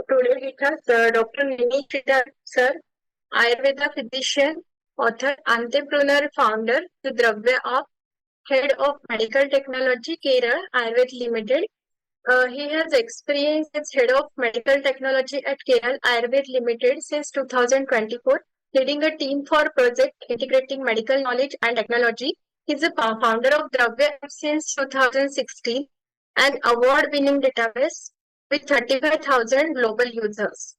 today with us Dr. Nimin Sridhar, sir, Ayurveda physician, author, entrepreneur, founder, the Dravya of Head of Medical Technology, Kerala, Ayurveda Limited. He has experience as Head of Medical Technology at Kerala, Ayurveda Limited since 2024, leading a team for project integrating medical knowledge and technology. He is a founder of Dravya since 2016, an award-winning database with 35,000 global users.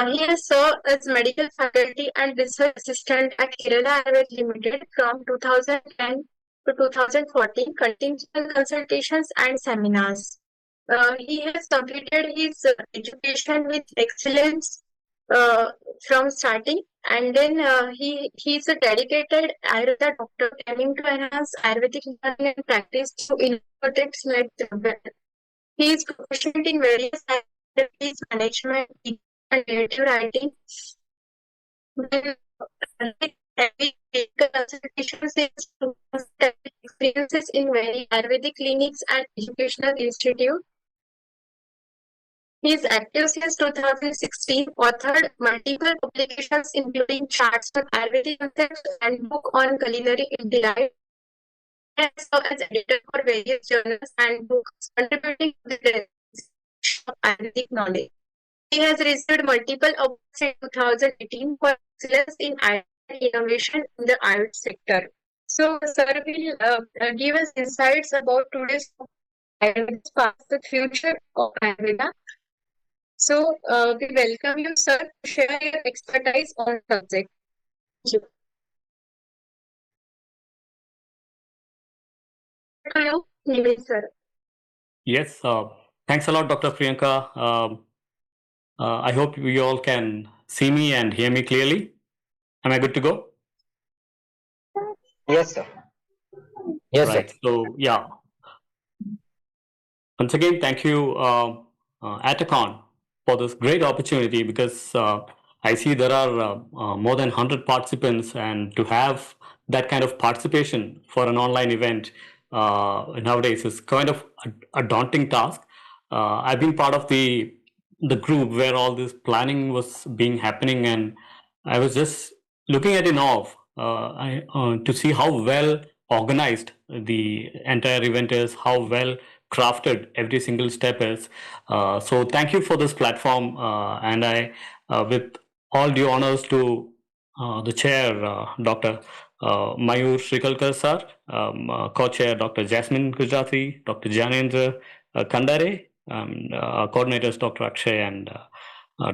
He has served as medical faculty and research assistant at Kerala Ayurveda Limited from 2010 to 2014, conducting consultations and seminars. He has completed his education with excellence uh, from starting, and then he's a dedicated Ayurveda doctor aiming to enhance Ayurvedic learning and practice through innovative like he is proficient in various activities, management, and creative writing. Then, every consultations experiences in many Ayurvedic clinics and educational institutes. He is active since 2016, authored multiple publications including charts on Ayurvedic concepts and book on culinary delight, and served as editor for various journals and books, contributing to the creation of Ayurvedic knowledge. He has received multiple awards in 2018 for excellence in Ayurvedic innovation in the Ayurveda sector. So, sir will give us insights about today's Ayurveda's past, the future of Ayurveda. So, we welcome you, sir, to share your expertise on the subject. Thank you. To you, Nimin, sir. Yes, thanks a lot, Dr. Priyanka. I hope you all can see me and hear me clearly. Am I good to go? Yes, sir. Yes, right. sir. So, yeah. Once again, thank you, ATACON, for this great opportunity, because I see there are more than 100 participants, and to have that kind of participation for an online event nowadays is kind of a daunting task. I've been part of the group where all this planning was being happening, and I was just looking at in awe to see how well organized the entire event is, how well crafted every single step is. So thank you for this platform, and I, with all due honors to the chair, Dr. Mayur Shrikalkar sir, co-chair Dr. Jasmine Gujarati, Dr. Janendra Kandare, coordinators Dr. Akshay and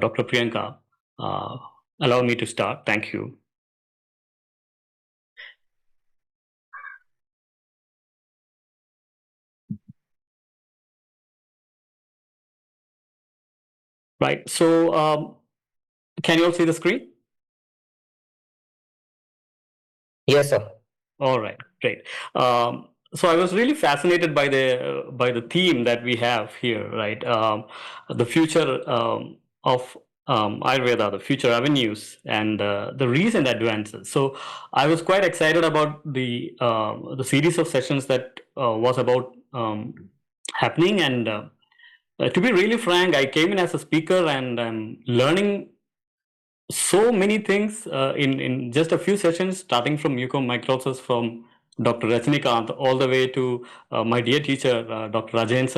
Dr. Priyanka. Allow me to start. Thank you. Right. So, can you all see the screen? Yes, sir. All right. Great. So I was really fascinated by the theme that we have here, right? The future of Ayurveda, the future avenues, and the recent advances. So I was quite excited about the series of sessions that was about happening. And to be really frank, I came in as a speaker, and I'm learning so many things in just a few sessions, starting from mucormycosis from Dr. Rajnikant all the way to my dear teacher, Dr. Rajen's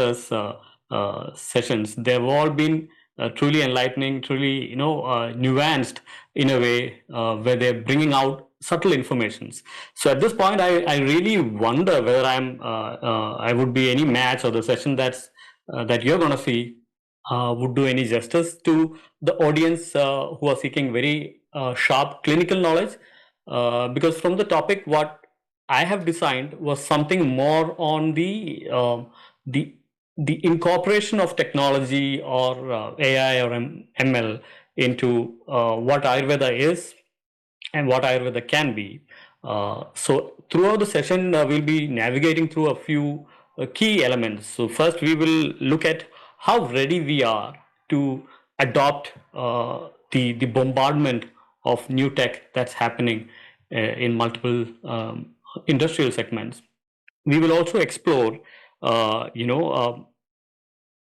sessions. They've all been truly enlightening, truly, nuanced in a way where they're bringing out subtle informations. So at this point, I really wonder whether I would be any match, or the session that you're going to see would do any justice to the audience who are seeking very sharp clinical knowledge, because from the topic, what I have designed was something more on the incorporation of technology, or AI or ML into what Ayurveda is and what Ayurveda can be. So throughout the session, we'll be navigating through a few key elements. So first, we will look at how ready we are to adopt the bombardment of new tech that's happening in multiple industrial segments. We will also explore, will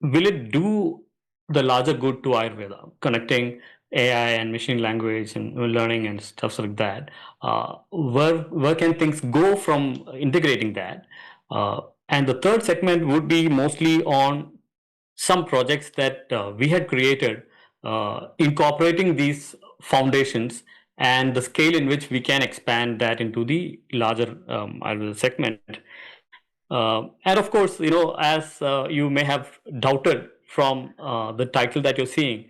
it do the larger good to Ayurveda, connecting AI and machine language and learning and stuff like that. Where can things go from integrating that? And the third segment would be mostly on some projects that we had created, incorporating these foundations and the scale in which we can expand that into the larger Ayurveda segment. And of course, as you may have doubted from the title that you're seeing,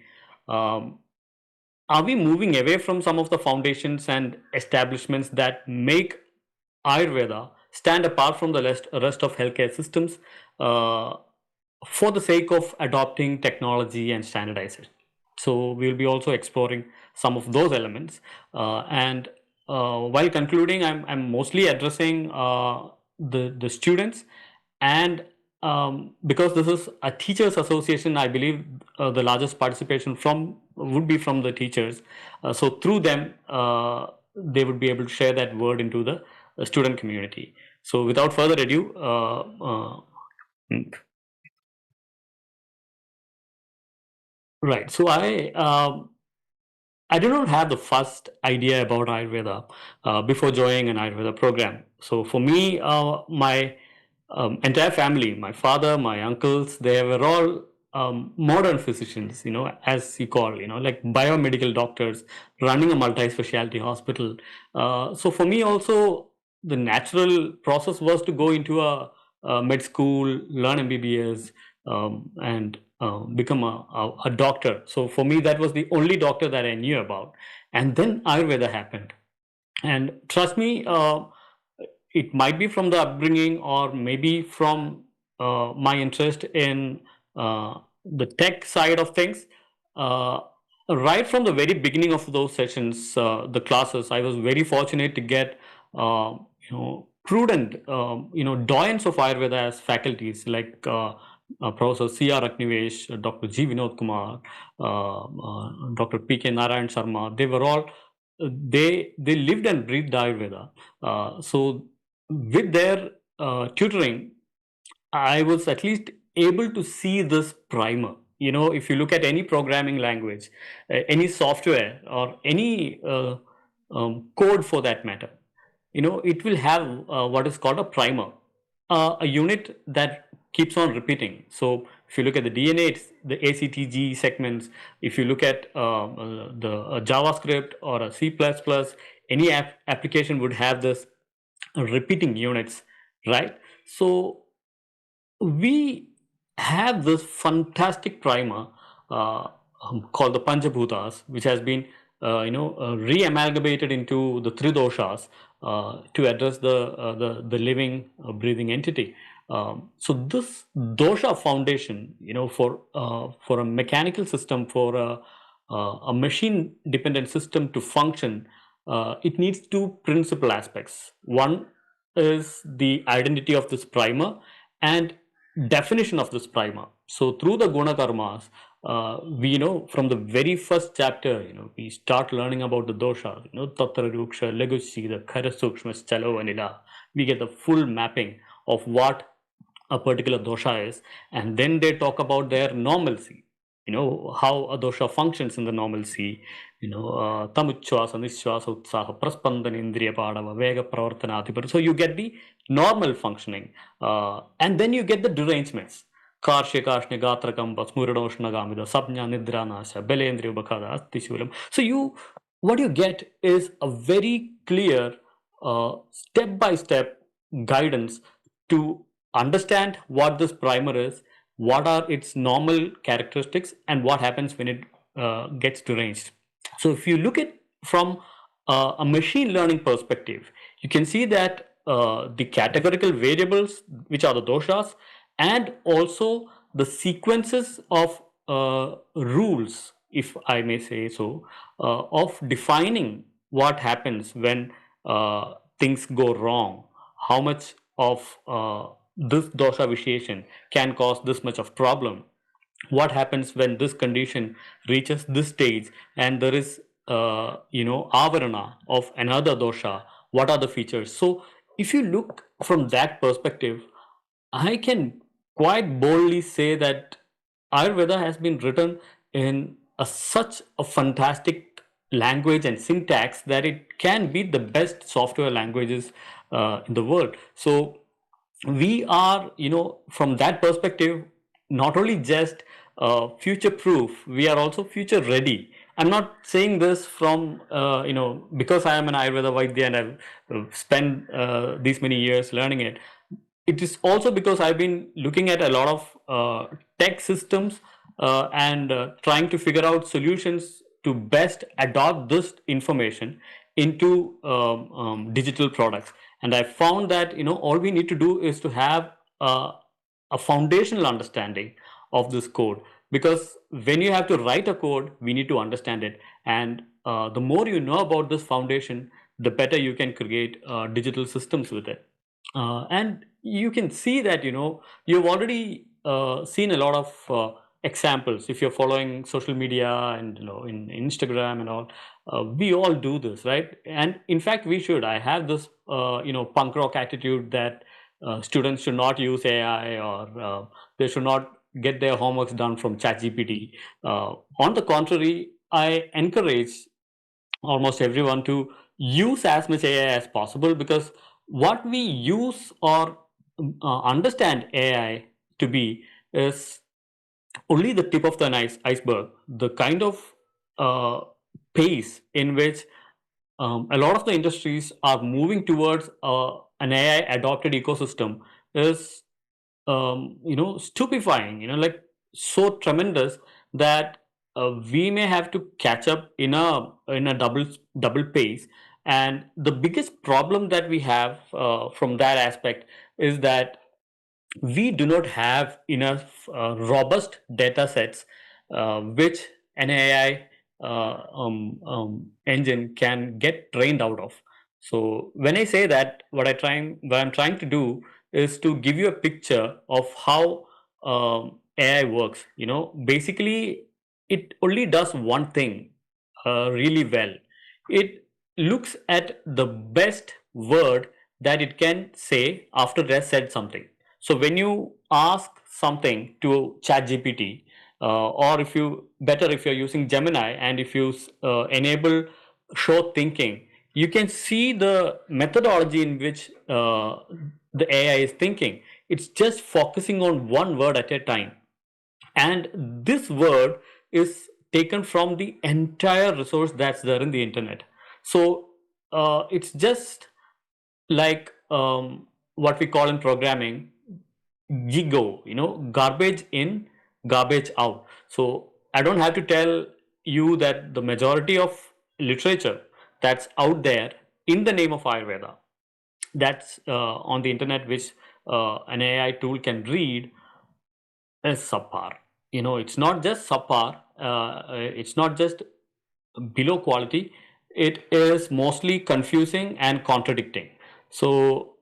um, are we moving away from some of the foundations and establishments that make Ayurveda stand apart from the rest of healthcare systems for the sake of adopting technology and standardization? So we'll be also exploring some of those elements. And while concluding, I'm mostly addressing the students, and because this is a teachers association, I believe the largest participation from would be from the teachers. So through them, they would be able to share that word into the student community. So without further ado, right. So I did not have the first idea about Ayurveda before joining an Ayurveda program. So for me, my entire family, my father, my uncles, they were all modern physicians, as you call, like biomedical doctors running a multi-specialty hospital. So for me also, the natural process was to go into a med school, learn MBBS, and become a doctor. So for me, that was the only doctor that I knew about. And then Ayurveda happened. And trust me, it might be from the upbringing or maybe from my interest in the tech side of things. Uh, right from the very beginning of those sessions, the classes, I was very fortunate to get, prudent, doyens of Ayurveda as faculties like Professor C.R. Agnivesh, Dr. G. Vinod Kumar, Dr. P.K. Narayan Sharma. They were all, they lived and breathed Ayurveda. So with their tutoring, I was at least able to see this primer. If you look at any programming language, any software, or any code for that matter, it will have what is called a primer, a unit that keeps on repeating. So if you look at the DNA, it's the ACTG segments. If you look at the JavaScript or a C++, any application would have this repeating units, right? So we have this fantastic primer called the Panchabhutas, which has been re-amalgamated into the three doshas to address the living, breathing entity. So this dosha foundation, for a mechanical system, for a machine-dependent system to function, it needs two principal aspects. One is the identity of this primer and definition of this primer. So through the guna karmas, we know from the very first chapter, we start learning about the doshas, tatra ruksha, legusi, the khara sukshma, chalo vanila. We get the full mapping of what a particular dosha is, and then they talk about their normalcy, how a dosha functions in the normalcy, tamuchvasa, nishvasa, utsaha, praspandana, indriya padava, vega pravartana. So you get the normal functioning, and then you get the derangements. Karshe karshne gatrakamba smuranoshna gamida sabnya nidranasha belendriya bakada astishulam. So what you get is a very clear step by step guidance to understand what this primer is, what are its normal characteristics, and what happens when it gets deranged. So if you look at from a machine learning perspective, you can see that the categorical variables, which are the doshas, and also the sequences of rules, if I may say so, of defining what happens when things go wrong, how much of this dosha vitiation can cause this much of problem, what happens when this condition reaches this stage and there is avarana of another dosha, what are the features. So if you look from that perspective, I can quite boldly say that Ayurveda has been written in such a fantastic language and syntax that it can be the best software languages in the world. So we are, from that perspective, not only just future proof, we are also future ready. I'm not saying this from because I am an Ayurveda Vaidya and I've spent these many years learning it. It is also because I've been looking at a lot of tech systems and trying to figure out solutions to best adopt this information into digital products. And I found that all we need to do is to have a foundational understanding of this code, because when you have to write a code, we need to understand it. And the more you know about this foundation, the better you can create digital systems with it. And you can see that you've already seen a lot of examples. If you're following social media and in Instagram and all, we all do this, right? And in fact, we should. I have this punk rock attitude that students should not use AI, or they should not get their homeworks done from ChatGPT. On the contrary, I encourage almost everyone to use as much AI as possible, because what we use or understand AI to be is only the tip of the iceberg. The kind of uh, pace in which a lot of the industries are moving towards an AI adopted ecosystem is stupefying, like so tremendous that we may have to catch up in a double pace. And the biggest problem that we have from that aspect is that we do not have enough robust data sets which an AI engine can get trained out of. So when I say that, what I'm trying to do is to give you a picture of how AI works. Basically, it only does one thing really well. It looks at the best word that it can say after it has said something. So when you ask something to ChatGPT, or if you're using Gemini, and if you enable show thinking, you can see the methodology in which the AI is thinking. It's just focusing on one word at a time, and this word is taken from the entire resource that's there in the internet. So it's just like what we call in programming GIGO, garbage in, garbage out. So I don't have to tell you that the majority of literature that's out there in the name of Ayurveda, that's on the internet, which an AI tool can read, is subpar. It's not just subpar, it's not just below quality, it is mostly confusing and contradicting. So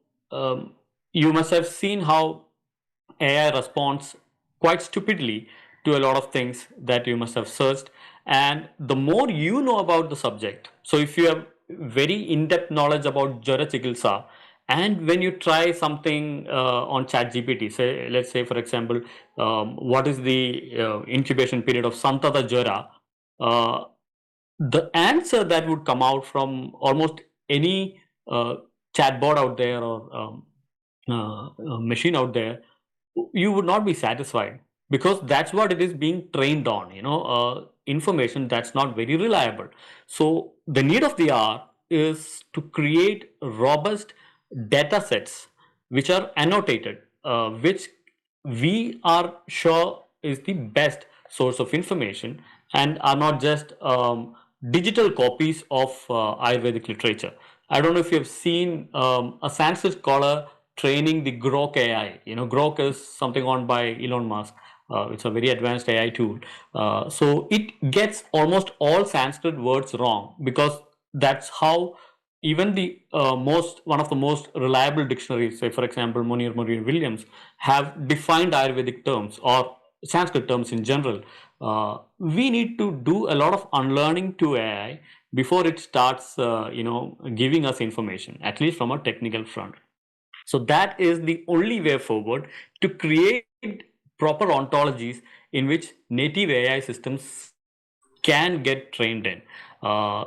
you must have seen how AI responds quite stupidly to a lot of things that you must have searched. And the more you know about the subject, so if you have very in-depth knowledge about Jara Chikilsa, and when you try something on ChatGPT, say, let's say, for example, what is the incubation period of Santata Jara, uh, the answer that would come out from almost any chatbot out there, or machine out there, you would not be satisfied, because that's what it is being trained on, information that's not very reliable. So the need of the hour is to create robust data sets which are annotated, which we are sure is the best source of information, and are not just digital copies of Ayurvedic literature. I don't know if you've seen a Sanskrit scholar training the Grok AI. Grok is something owned by Elon Musk. It's a very advanced AI tool. So it gets almost all Sanskrit words wrong, because that's how even the one of the most reliable dictionaries, say for example Munir Williams, have defined Ayurvedic terms or Sanskrit terms in general. We need to do a lot of unlearning to AI before it starts, giving us information, at least from a technical front. So that is the only way forward to create proper ontologies in which native AI systems can get trained in.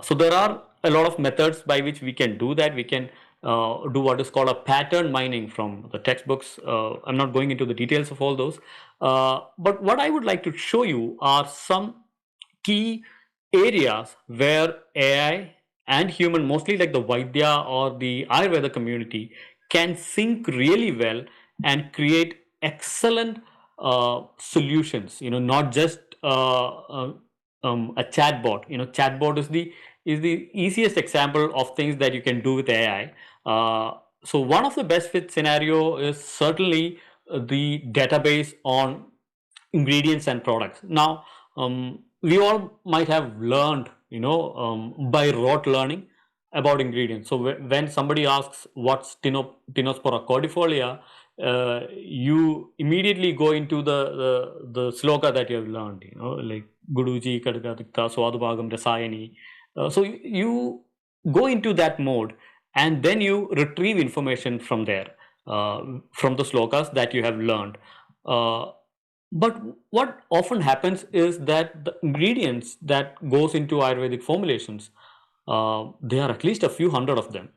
So there are a lot of methods by which we can do that. We can do what is called a pattern mining from the textbooks. I'm not going into the details of all those. But what I would like to show you are some key areas where AI and human, mostly like the Vaidya or the Ayurveda community, can sync really well and create excellent solutions. Not just a chatbot. Chatbot is the easiest example of things that you can do with AI. So one of the best fit scenario is certainly the database on ingredients and products. Now, we all might have learned, by rote learning about ingredients. So when somebody asks what's Tinospora cordifolia, you immediately go into the sloka that you have learned, like Guruji Kadgadikta Swadubhagam Rasayani. So you go into that mode and then you retrieve information from there, from the slokas that you have learned. But what often happens is that the ingredients that goes into Ayurvedic formulations, there are at least a few hundred of them.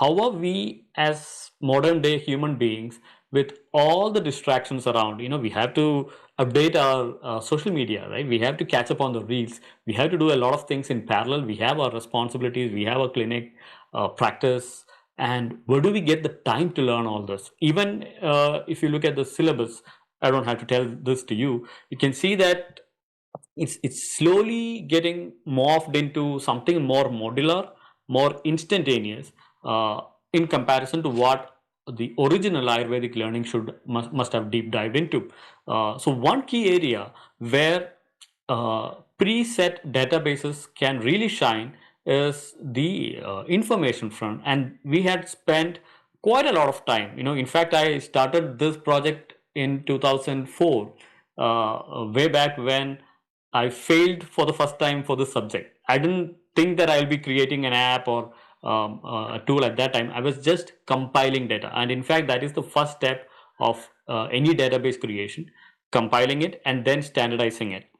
How are we as modern day human beings with all the distractions around? We have to update our social media, right? We have to catch up on the reels. We have to do a lot of things in parallel. We have our responsibilities. We have a clinic, practice. And where do we get the time to learn all this? Even if you look at the syllabus, I don't have to tell this to you. You can see that it's slowly getting morphed into something more modular, more instantaneous, in comparison to what the original Ayurvedic learning must have deep dived into. So one key area where preset databases can really shine is the information front, and we had spent quite a lot of time. In fact, I started this project in 2004, way back when I failed for the first time for this subject. I didn't think that I'll be creating an app or a tool at that time. I was just compiling data. And in fact, that is the first step of any database creation, compiling it and then standardizing it.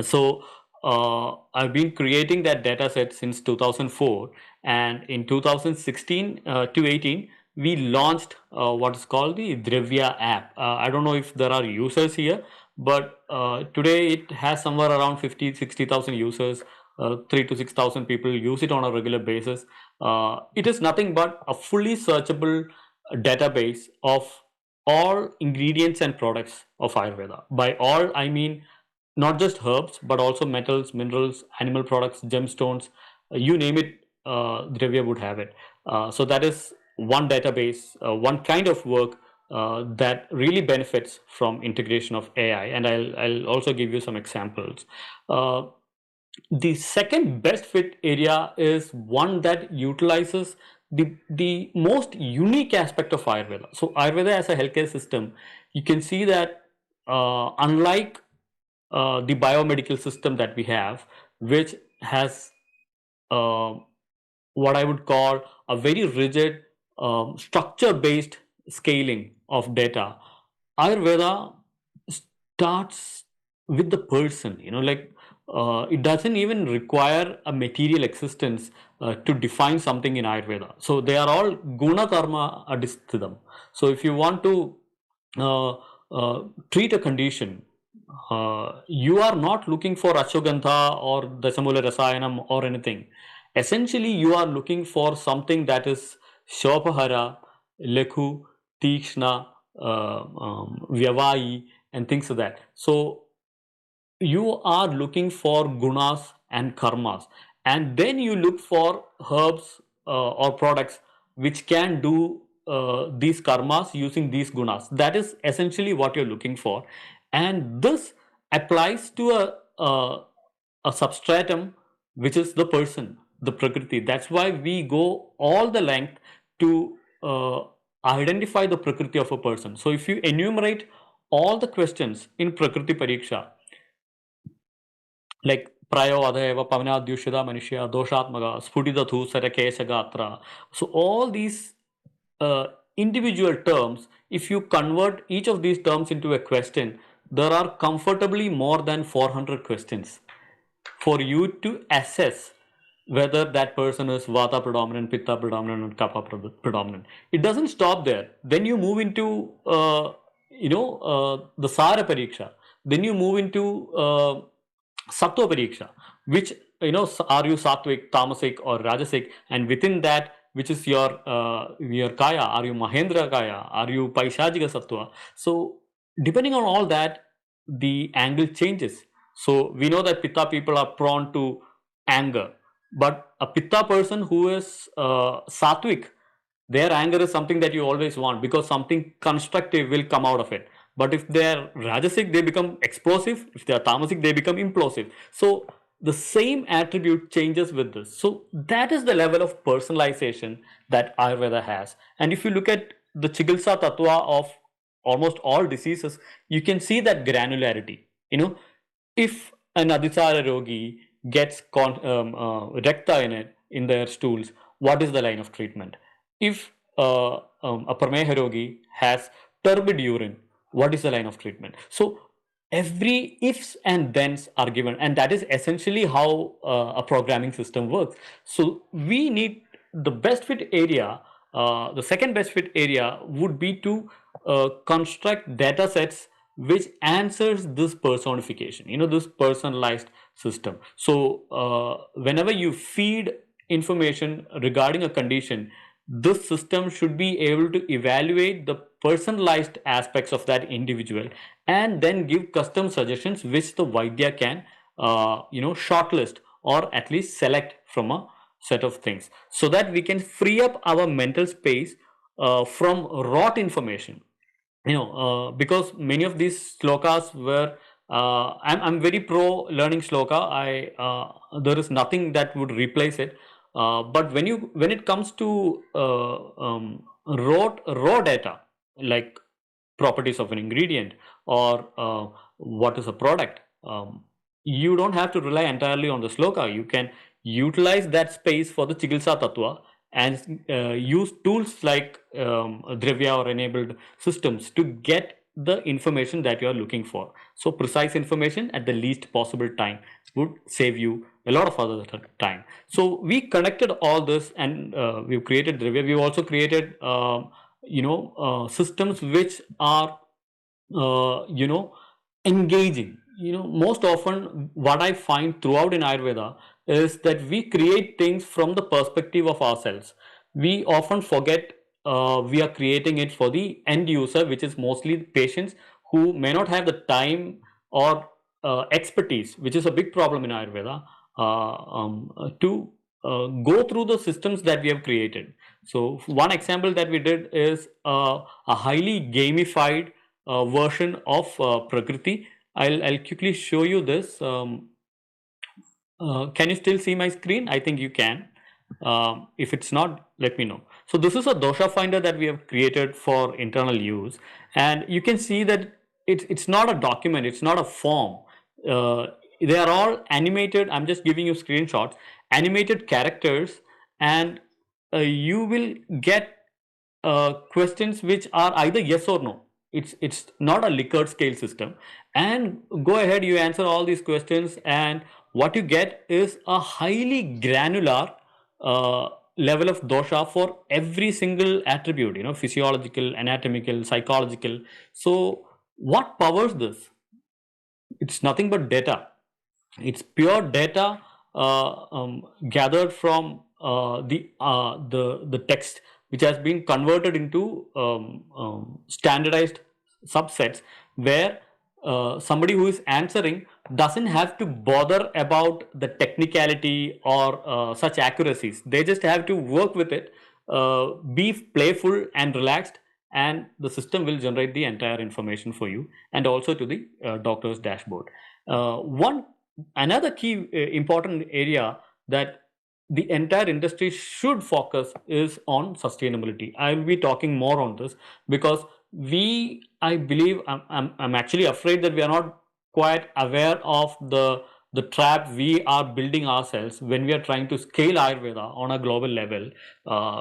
So I've been creating that data set since 2004. And in 2016 to 18, we launched what is called the Dravya app. I don't know if there are users here, but today it has somewhere around 50,000-60,000 users. 3,000 to 6,000 people use it on a regular basis. It is nothing but a fully searchable database of all ingredients and products of Ayurveda. By all, I mean not just herbs, but also metals, minerals, animal products, gemstones, you name it, Dravya would have it. So that is one database, one kind of work that really benefits from integration of AI. And I'll also give you some examples. The second best fit area is one that utilizes the most unique aspect of Ayurveda. So Ayurveda as a healthcare system, you can see that unlike the biomedical system that we have, which has what I would call a very rigid structure-based scaling of data, Ayurveda starts with the person. It doesn't even require a material existence to define something in Ayurveda. So they are all guna karma adhisthidam. So if you want to treat a condition, you are not looking for Ashwagandha or Dasamula Rasayanam or anything. Essentially, you are looking for something that is Shopahara, Lekhu, Tikshna, Vyavayi, and things like that. So you are looking for gunas and karmas, and then you look for herbs or products which can do these karmas using these gunas. That is essentially what you're looking for, and this applies to a substratum which is the person, the prakriti. That's why we go all the length to identify the prakriti of a person. So if you enumerate all the questions in Prakriti Pariksha, like Prayo Adheva Pavana Dyushida Manushya Doshatmaga Spudidatu Sarakesha Gatra. So all these individual terms, if you convert each of these terms into a question, there are comfortably more than 400 questions for you to assess whether that person is Vata predominant, Pitta predominant, or Kapha predominant. It doesn't stop there. Then you move into, the Sara Pariksha. Then you move into Sattva Pariksha, which, are you Sattvic, Tamasic, or Rajasic? And within that, which is your Kaya? Are you Mahendra Kaya? Are you Paishajika Sattva? So, depending on all that, the angle changes. So, we know that Pitta people are prone to anger, but a Pitta person who is Sattvic, their anger is something that you always want because something constructive will come out of it. But if they're Rajasic, they become explosive. If they're Tamasic, they become implosive. So the same attribute changes with this. So that is the level of personalization that Ayurveda has. And if you look at the Chikitsa Tattva of almost all diseases, you can see that granularity. If an Adisara Rogi gets recta in their stools, what is the line of treatment? If a Prameha Rogi has turbid urine, what is the line of treatment? So every ifs and thens are given, and that is essentially how a programming system works. So we need the best fit area. The second best fit area would be to construct data sets which answers this personification, this personalized system. So whenever you feed information regarding a condition, this system should be able to evaluate the personalized aspects of that individual and then give custom suggestions which the Vaidya can shortlist or at least select from a set of things, so that we can free up our mental space from rot information. Because many of these slokas were I'm very pro learning shloka. There is nothing that would replace it. But when it comes to raw data, like properties of an ingredient or what is a product, you don't have to rely entirely on the sloka. You can utilize that space for the Chikitsa Tattva and use tools like Dravya or enabled systems to get the information that you are looking for. So precise information at the least possible time would save you a lot of other time. So we connected all this and we've created Dravya. We've also created systems which are engaging. Most often what I find throughout in Ayurveda is that we create things from the perspective of ourselves. We often forget we are creating it for the end user, which is mostly patients who may not have the time or expertise, which is a big problem in Ayurveda, to go through the systems that we have created. So one example that we did is a highly gamified version of Prakriti. I'll quickly show you this. Can you still see my screen? I think you can. If it's not, let me know. So this is a dosha finder that we have created for internal use, and you can see that it's not a document, it's not a form. They are all animated. I'm just giving you screenshots, animated characters, and you will get questions which are either yes or no. It's not a Likert scale system, and go ahead, you answer all these questions, and what you get is a highly granular level of dosha for every single attribute, physiological, anatomical, psychological. So what powers this? It's nothing but data. It's pure data gathered from the text, which has been converted into standardized subsets, where somebody who is answering doesn't have to bother about the technicality or such accuracies. They just have to work with it, be playful and relaxed, and the system will generate the entire information for you and also to the doctor's dashboard. Another key important area that the entire industry should focus is on sustainability. I will be talking more on this because I believe, I'm actually afraid that we are not quite aware of the trap we are building ourselves when we are trying to scale Ayurveda on a global level,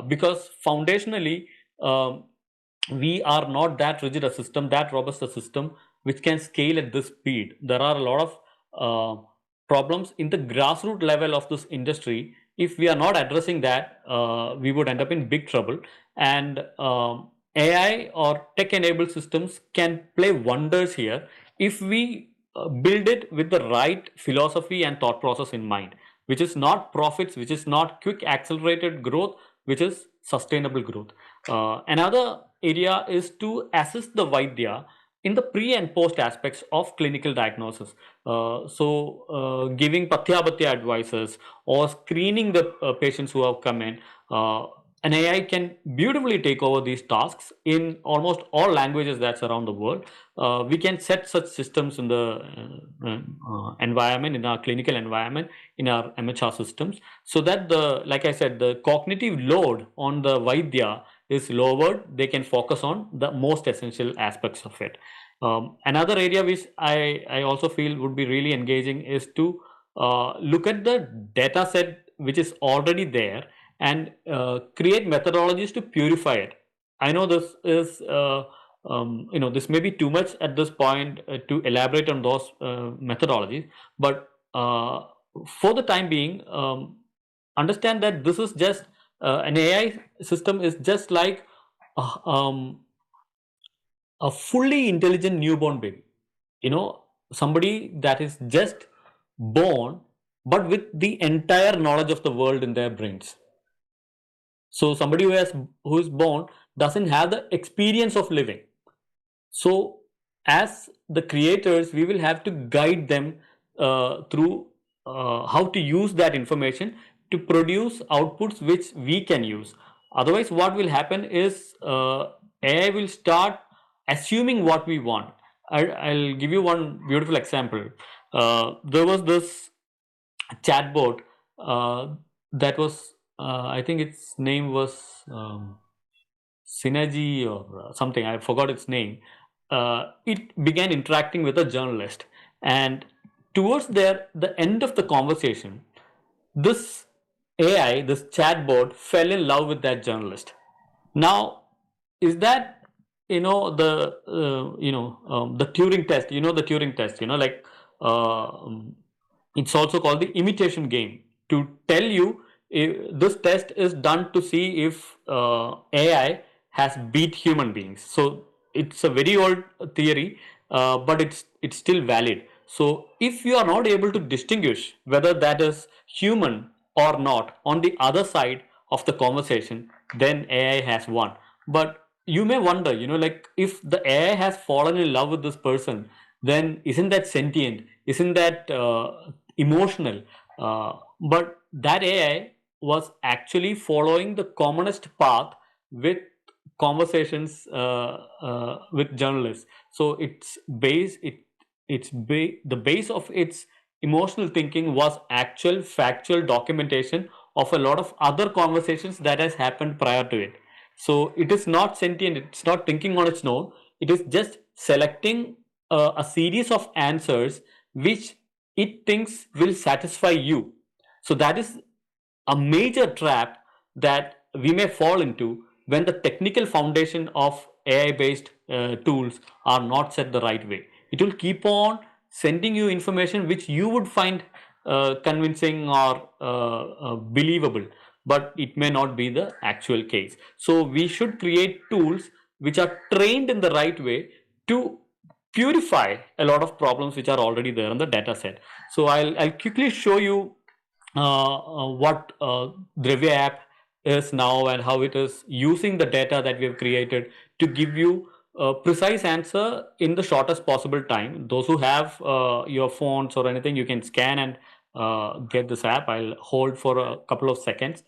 because foundationally we are not that rigid a system, that robust a system which can scale at this speed. There are a lot of problems in the grassroots level of this industry. If we are not addressing that, we would end up in big trouble. And AI or tech-enabled systems can play wonders here if we build it with the right philosophy and thought process in mind, which is not profits, which is not quick accelerated growth, which is sustainable growth. Another area is to assist the Vaidya in the pre and post aspects of clinical diagnosis. Giving Pathya advices or screening the patients who have come in. An AI can beautifully take over these tasks in almost all languages that's around the world. We can set such systems in the environment, in our clinical environment, in our MHR systems, so that like I said, the cognitive load on the Vaidya is lowered. They can focus on the most essential aspects of it. Another area which I also feel would be really engaging is to look at the data set which is already there and create methodologies to purify it. I know this is this may be too much at this point to elaborate on those methodologies, but for the time being, understand that this is just an AI system is just like a fully intelligent newborn baby. Somebody that is just born, but with the entire knowledge of the world in their brains. So somebody who is born doesn't have the experience of living. So as the creators, we will have to guide them through how to use that information to produce outputs which we can use. Otherwise, what will happen is AI will start assuming what we want. I'll give you one beautiful example. There was this chatbot that was, I think its name was Synergy or something, I forgot its name. It began interacting with a journalist, and towards the end of the conversation, this AI, this chatbot, fell in love with that journalist. Now, is that the the Turing test? The Turing test. It's also called the imitation game. To tell you, this test is done to see if AI has beat human beings. So it's a very old theory, but it's still valid. So if you are not able to distinguish whether that is human or not on the other side of the conversation, then AI has won. But you may wonder, like if the AI has fallen in love with this person, then isn't that sentient? Isn't that emotional? But that AI was actually following the commonest path with conversations with journalists. So the base of its emotional thinking was actual factual documentation of a lot of other conversations that has happened prior to it. So it is not sentient, it's not thinking on its own, it is just selecting a series of answers which it thinks will satisfy you. So that is a major trap that we may fall into when the technical foundation of AI based tools are not set the right way. It will keep on sending you information which you would find convincing or believable, but it may not be the actual case. So we should create tools which are trained in the right way to purify a lot of problems which are already there on the data set. So I'll quickly show you what Dravya app is now and how it is using the data that we have created to give you a precise answer in the shortest possible time. Those who have your phones or anything, you can scan and get this app. I'll hold for a couple of seconds.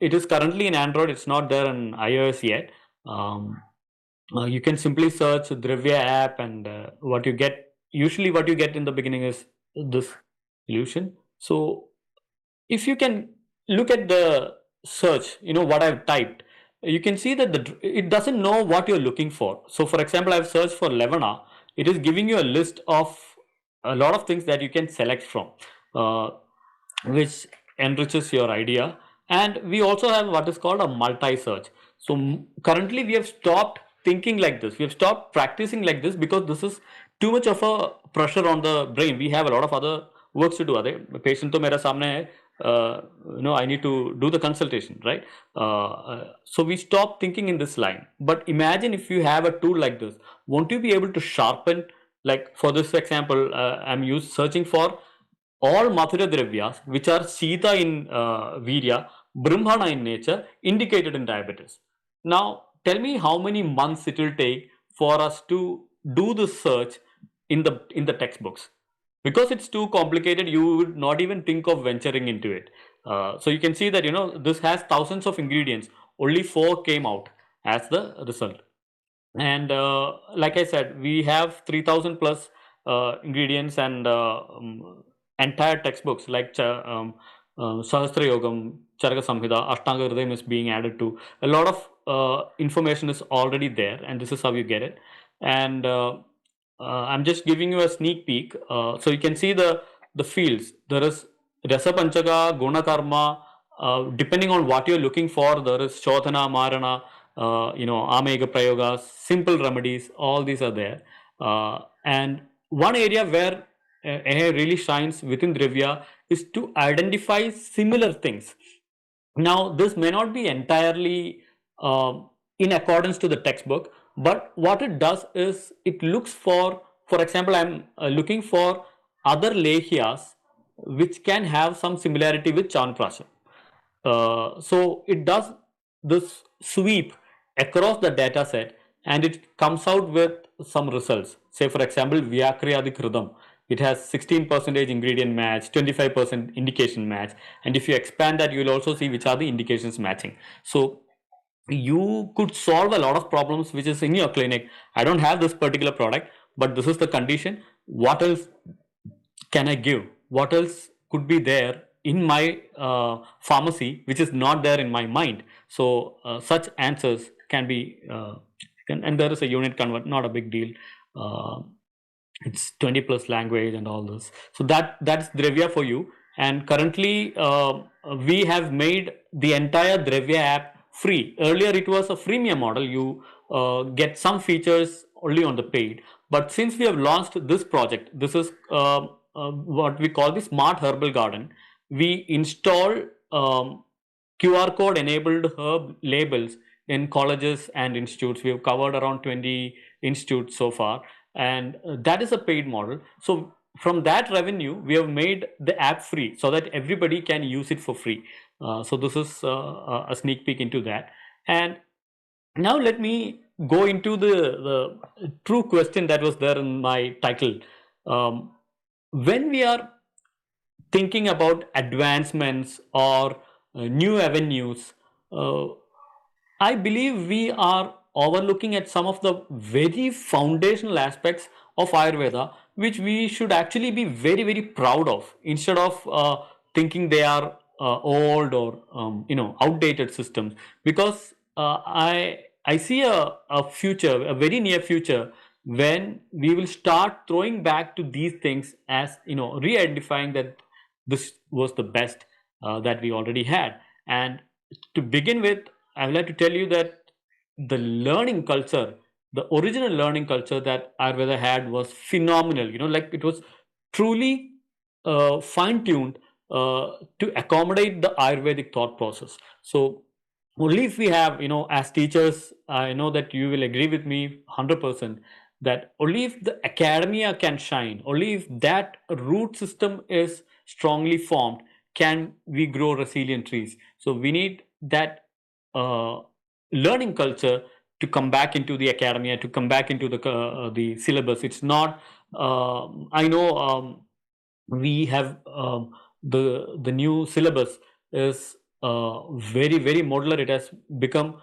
It is currently in Android. It's not there in iOS yet. You can simply search Dravya app, and what you get in the beginning is this illusion. So if you can look at the search, what I've typed, you can see that it doesn't know what you're looking for. So for example, I've searched for Levana. It is giving you a list of a lot of things that you can select from, which enriches your idea. And we also have what is called a multi-search. So currently we have stopped thinking like this. We have stopped practicing like this because this is too much of a pressure on the brain. We have a lot of other works to do. The patient to mera samne hai, I need to do the consultation, right? So we stop thinking in this line. But imagine if you have a tool like this, won't you be able to sharpen? Like for this example, I'm searching for all Mathura Dravyas, which are Sita in Virya, Brahmana in nature, indicated in diabetes. Now, tell me how many months it will take for us to do this search in the textbooks. Because it's too complicated, you would not even think of venturing into it. So you can see that this has thousands of ingredients. Only 4 came out as the result. And like I said, we have 3,000 plus ingredients and entire textbooks like Sahasra Yogam, Charaka Samhita, Ashtanga Hridayam is being added to. A lot of information is already there, and this is how you get it. And I'm just giving you a sneak peek. So you can see the fields. There is Rasa Panchaka, Guna Karma. Depending on what you're looking for, there is Shodhana, Marana, Amega Prayogas, simple remedies, all these are there. And one area where AI really shines within Drivya is to identify similar things. Now, this may not be entirely in accordance to the textbook, but what it does is it looks for example, I'm looking for other lehyas which can have some similarity with Chanprasha. So it does this sweep across the data set and it comes out with some results. Say for example, Vyakriyadi Kridam. It has 16% ingredient match, 25% indication match. And if you expand that, you will also see which are the indications matching. So you could solve a lot of problems which is in your clinic. I don't have this particular product, but this is the condition. What else can I give? What else could be there in my pharmacy which is not there in my mind? So such answers can be, and there is a unit convert, not a big deal. It's 20 plus language and all this. So that's Drivya for you. And currently we have made the entire Drivya app free. Earlier it was a freemium model. You get some features only on the paid. But since we have launched this project, this is what we call the Smart Herbal Garden. We install QR code enabled herb labels in colleges and institutes. We have covered around 20 institutes so far, and that is a paid model. So from that revenue, we have made the app free so that everybody can use it for free. So this is a sneak peek into that. And now let me go into the true question that was there in my title. When we are thinking about advancements or new avenues, I believe we are overlooking at some of the very foundational aspects of Ayurveda, which we should actually be very, very proud of, instead of thinking they are old or outdated systems. Because I see a future, a very near future, when we will start throwing back to these things as re-identifying that this was the best that we already had. And to begin with, I would like to tell you that the learning culture, the original learning culture that Ayurveda had was phenomenal. Like it was truly fine-tuned to accommodate the Ayurvedic thought process. So only if we have, as teachers, I know that you will agree with me 100%, that only if the academia can shine, only if that root system is strongly formed, can we grow resilient trees. So we need that learning culture to come back into the academia, to come back into the syllabus. It's not, I know we have the new syllabus is very, very modular. It has become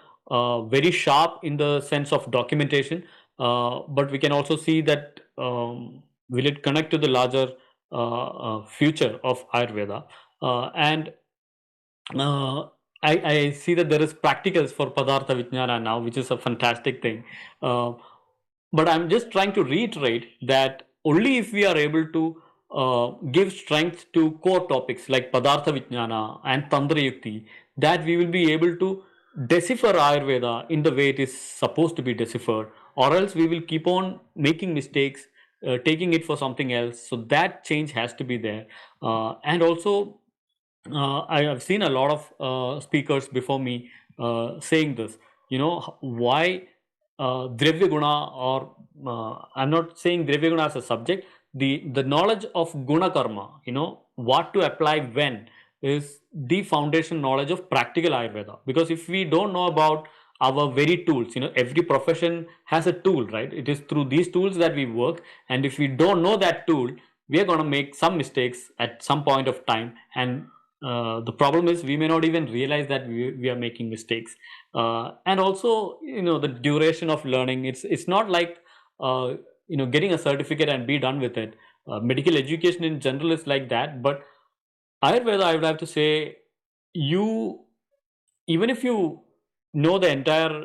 very sharp in the sense of documentation, but we can also see that will it connect to the larger future of Ayurveda. And I see that there is practicals for Padartha Vijnana now, which is a fantastic thing. But I'm just trying to reiterate that only if we are able to give strength to core topics like Padartha Vijnana and Tantra Yukti, that we will be able to decipher Ayurveda in the way it is supposed to be deciphered, or else we will keep on making mistakes, taking it for something else. So that change has to be there. And also, I have seen a lot of speakers before me saying this. Why Dravya Guna, or I'm not saying Dravya Guna as a subject, the knowledge of Guna Karma, what to apply when, is the foundation knowledge of practical Ayurveda. Because if we don't know about our very tools, every profession has a tool, right? It is through these tools that we work. And if we don't know that tool, we are going to make some mistakes at some point of time. And the problem is we may not even realize that we are making mistakes. And also, the duration of learning, it's not like getting a certificate and be done with it. Medical education in general is like that, but Ayurveda, I would have to say, you even if you know the entire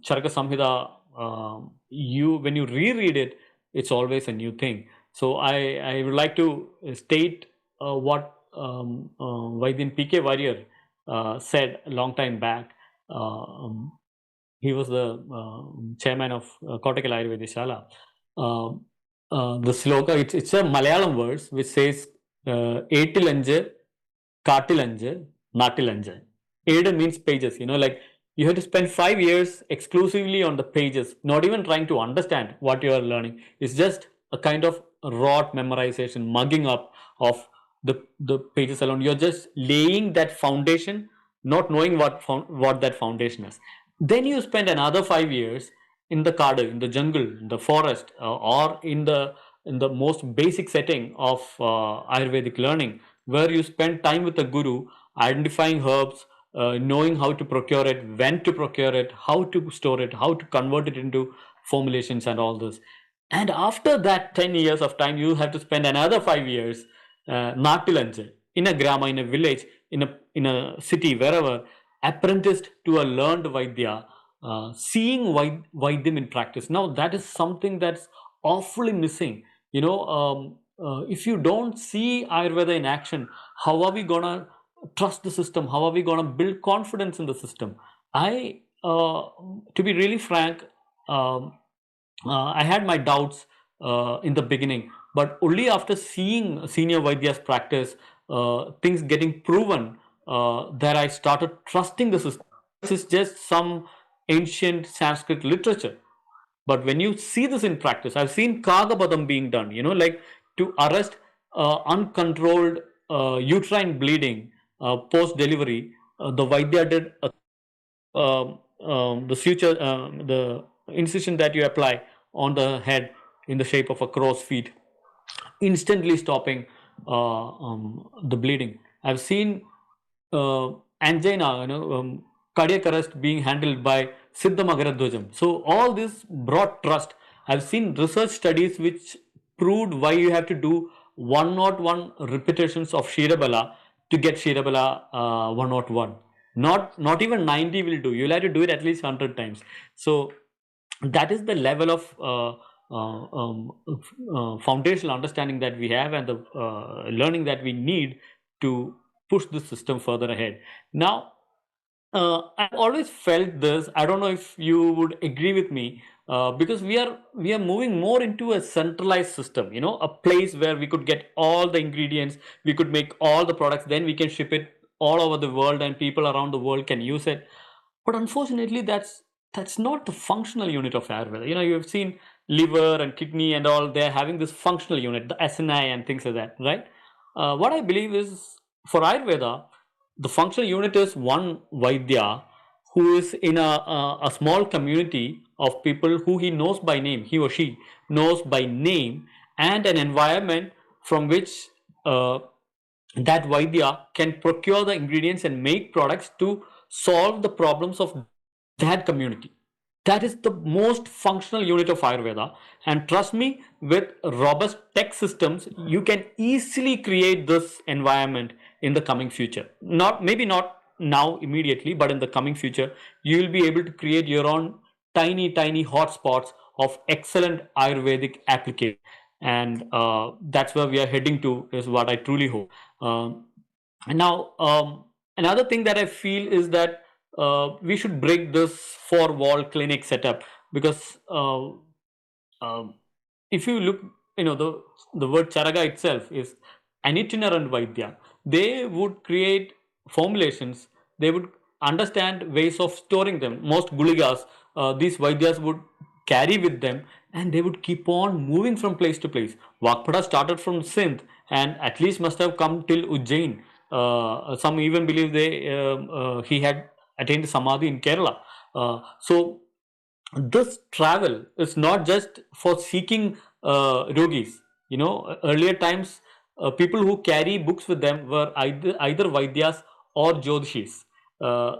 Charaka Samhita, you when you reread it, it's always a new thing. So I would like to state what Vaidyan P.K. Warrior said a long time back. He was the chairman of Kottakkal Ayurveda Shala. The sloka, it's a Malayalam verse which says, Etilanje, Katilanje, Natilanje. Ed means pages, like you have to spend 5 years exclusively on the pages, not even trying to understand what you are learning. It's just a kind of rote memorization, mugging up of the pages alone. You're just laying that foundation, not knowing what that foundation is. Then you spend another 5 years in the kadu, in the jungle, in the forest, or in the most basic setting of Ayurvedic learning, where you spend time with a guru, identifying herbs, knowing how to procure it, when to procure it, how to store it, how to convert it into formulations and all this. And after that 10 years of time, you have to spend another 5 years, Natilanje, in a grama, in a village, in a city, wherever, apprenticed to a learned Vaidya, seeing Vaidyam in practice. Now, that is something that's awfully missing. If you don't see Ayurveda in action, how are we gonna trust the system? How are we gonna build confidence in the system? To be really frank, I had my doubts in the beginning, but only after seeing senior Vaidyas practice, things getting proven, that I started trusting the system. This is just some ancient Sanskrit literature. But when you see this in practice, I've seen Kagabadam being done, like to arrest uncontrolled uterine bleeding post delivery. The Vaidya did the incision that you apply on the head in the shape of a crow's feet, instantly stopping the bleeding. I've seen angina, cardiac arrest being handled by Siddha Magaradhwajam. So all this brought trust. I've seen research studies which proved why you have to do 101 repetitions of Shirabala to get Shirabala 101. Not even 90 will do. You'll have to do it at least 100 times. So that is the level of foundational understanding that we have, and the learning that we need to push the system further ahead. Now, I've always felt this. I don't know if you would agree with me, because we are moving more into a centralized system. A place where we could get all the ingredients, we could make all the products, then we can ship it all over the world, and people around the world can use it. But unfortunately, that's not the functional unit of Ayurveda. You've seen liver and kidney and all, they're having this functional unit, the SNI and things like that, right? What I believe is, for Ayurveda, the functional unit is one Vaidya who is in a small community of people who he knows by name, he or she knows by name, and an environment from which that Vaidya can procure the ingredients and make products to solve the problems of that community. That is the most functional unit of Ayurveda. And trust me, with robust tech systems, you can easily create this environment in the coming future. Maybe not now immediately, but in the coming future, you will be able to create your own tiny hotspots of excellent Ayurvedic application. And that's where we are heading to, is what I truly hope. And now, another thing that I feel is that we should break this four-wall clinic setup, because um, if you look, the word Charaga itself is an itinerant Vaidya. They would create formulations, they would understand ways of storing them. Most Guligas, these Vaidyas would carry with them, and they would keep on moving from place to place. Vakpada started from Sindh and at least must have come till Ujjain. Some even believe he had attained Samadhi in Kerala. So this travel is not just for seeking yogis. Earlier times, people who carry books with them were either Vaidyas or Jyotishis.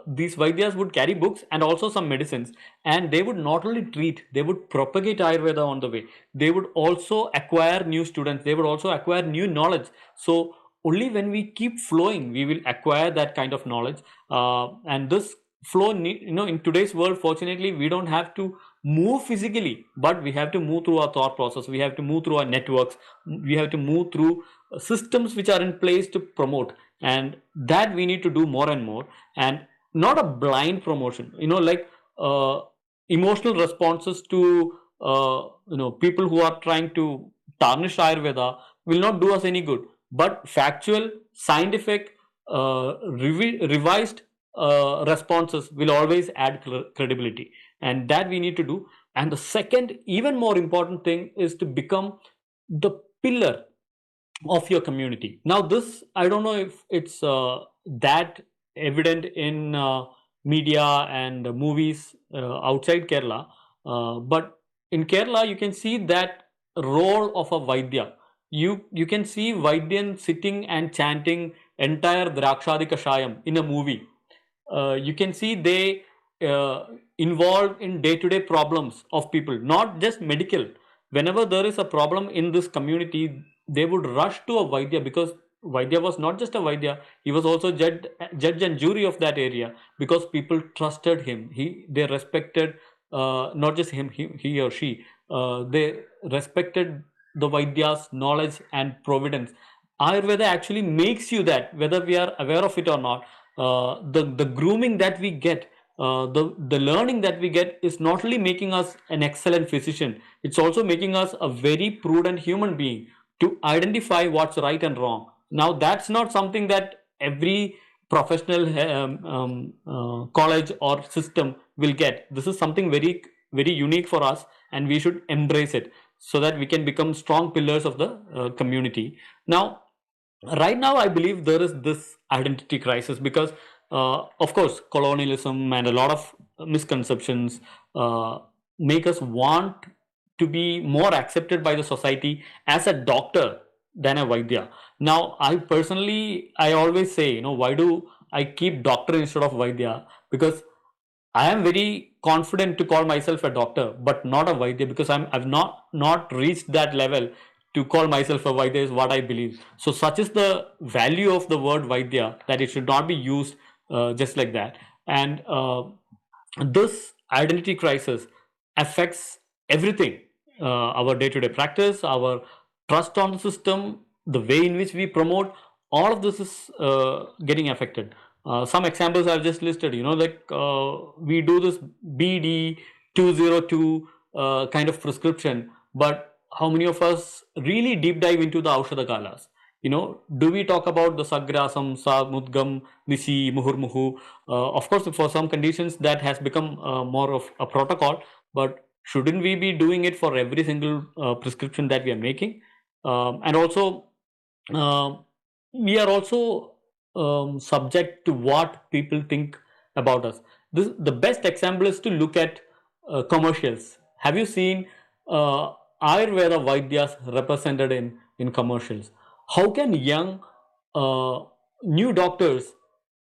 These Vaidyas would carry books and also some medicines, and they would not only treat, they would propagate Ayurveda on the way. They would also acquire new students, they would also acquire new knowledge. So, only when we keep flowing, we will acquire that kind of knowledge. And this flow, in today's world, fortunately, we don't have to move physically, but we have to move through our thought process, we have to move through our networks, we have to move through systems which are in place to promote, and that we need to do more and more, and not a blind promotion, like emotional responses to people who are trying to tarnish Ayurveda will not do us any good, but factual, scientific, revised responses will always add credibility, and that we need to do. And the second, even more important thing is to become the pillar of your community. Now, this, I don't know if it's that evident in media and movies outside Kerala, but in Kerala, you can see that role of a Vaidya. You can see Vaidyan sitting and chanting entire Drakshadi Kashayam in a movie. You can see they involved in day-to-day problems of people, not just medical. Whenever there is a problem in this community, they would rush to a Vaidya, because Vaidya was not just a Vaidya, he was also judge and jury of that area, because people trusted him. They respected not just him, he or she. They respected the Vaidya's knowledge and providence. Ayurveda actually makes you that, whether we are aware of it or not. The grooming that we get, the learning that we get is not only making us an excellent physician, it's also making us a very prudent human being to identify what's right and wrong. Now, that's not something that every professional college or system will get. This is something very, very unique for us, and we should embrace it so that we can become strong pillars of the community. Now, right now, I believe there is this identity crisis because, of course, colonialism and a lot of misconceptions make us want to be more accepted by the society as a doctor than a Vaidya. Now, I always say, why do I keep doctor instead of Vaidya? Because I am very confident to call myself a doctor, but not a Vaidya, because I've not reached that level to call myself a Vaidya is what I believe. So such is the value of the word Vaidya, that it should not be used just like that. And this identity crisis affects everything, our day-to-day practice, our trust on the system, the way in which we promote. All of this is getting affected. Some examples I've just listed, like we do this BD 202 kind of prescription, but how many of us really deep dive into the Aushadha Kalas? Do we talk about the Sagrasam, Sa, Mudgam, Nishi, Muhurmuhu? Of course, for some conditions that has become more of a protocol, but shouldn't we be doing it for every single prescription that we are making? And also, uh, we are also subject to what people think about us. The best example is to look at commercials. Have you seen Ayurveda Vaidyas represented in commercials? How can young new doctors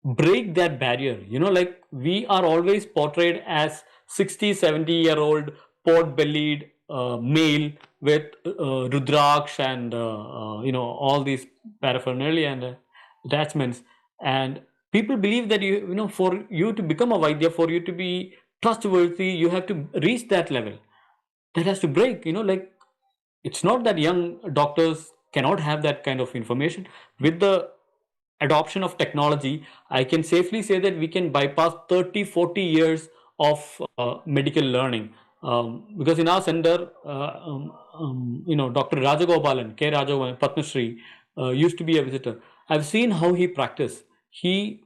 break that barrier? Like we are always portrayed as 60, 70-year-old pot-bellied male with rudraksh and all these paraphernalia and attachments, and people believe that for you to become a Vaidya, for you to be trustworthy, you have to reach that level. That has to break. Like it's not that young doctors cannot have that kind of information. With the adoption of technology, I can safely say that we can bypass 30, 40 years of medical learning. Because in our center, Dr. Rajagopalan, K. Rajagopalan, Padma Shri, used to be a visitor. I've seen how he practiced. He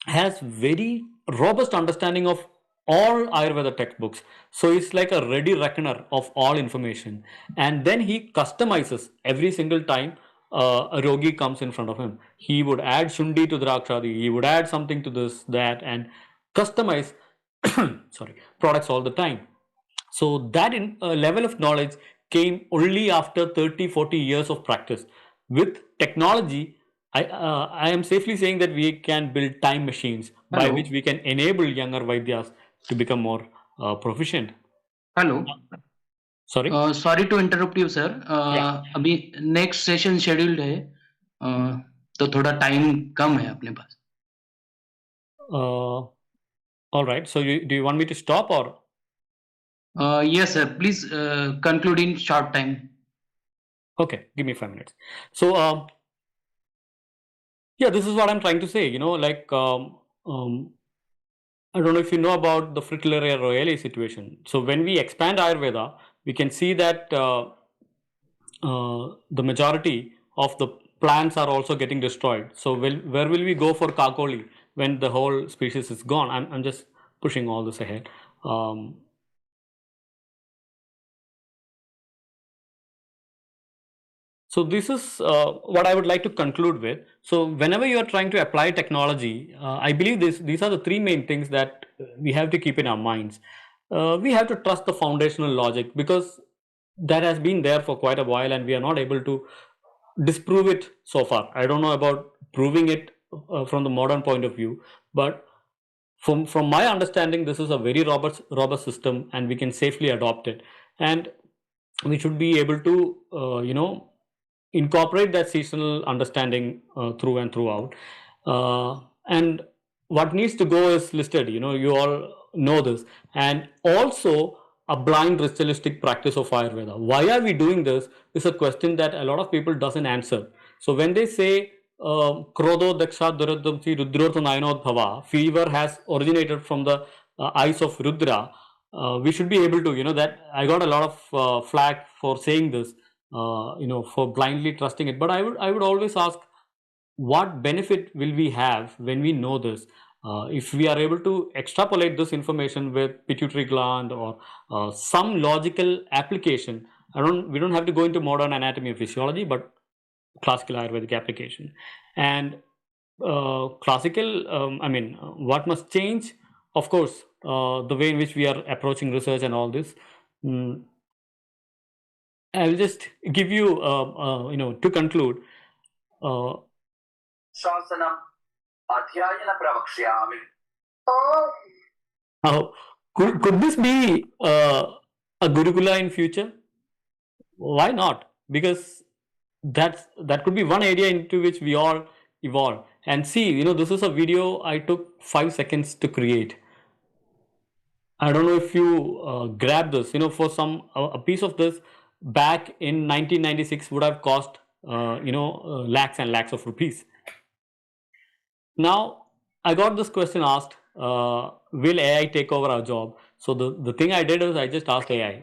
has very robust understanding of all Ayurveda textbooks. So it's like a ready reckoner of all information. And then he customizes every single time a rogi comes in front of him. He would add shundi to drakshadi, he would add something to this, that, and customize products all the time. So that level of knowledge came only after 30, 40 years of practice. With technology, I am safely saying that we can build time machines by Hello. which we can enable younger Vaidyas to become more proficient. Hello Sorry? Sorry to interrupt you sir अभी next session scheduled है तो थोड़ा time कम है अपने पास All right. So do you want me to stop or? Yes sir please conclude in short time Okay, give me 5 minutes. So, yeah, this is what I'm trying to say. I don't know if you know about the Fritillaria royale situation. So when we expand Ayurveda, we can see that the majority of the plants are also getting destroyed. So where will we go for Kakoli when the whole species is gone? I'm just pushing all this ahead. So this is what I would like to conclude with. So whenever you are trying to apply technology, I believe these are the three main things that we have to keep in our minds. We have to trust the foundational logic because that has been there for quite a while and we are not able to disprove it so far. I don't know about proving it from the modern point of view, but from my understanding, this is a very robust system and we can safely adopt it. And we should be able to, incorporate that seasonal understanding through and throughout. And what needs to go is listed, you all know this. And also a blind ritualistic practice of Ayurveda. Why are we doing this is a question that a lot of people doesn't answer. So when they say Krodho Daksha Duradamsi Rudrotha Nayanod Bhava, fever has originated from the eyes of Rudra, we should be able to, that I got a lot of flack for saying this, for blindly trusting it. But I would always ask, what benefit will we have when we know this? If we are able to extrapolate this information with pituitary gland or some logical application, we don't have to go into modern anatomy and physiology, but classical Ayurvedic application. And what must change? Of course, the way in which we are approaching research and all this. I'll just give you, to conclude. Shasanam Adhyayana Pravakshyami. Could this be a Gurukula in future? Why not? Because that could be one area into which we all evolve. And see, this is a video I took 5 seconds to create. I don't know if you grab this, for a piece of this back in 1996 would have cost, lakhs and lakhs of rupees. Now, I got this question asked, will AI take over our job? So the thing I did is I just asked AI.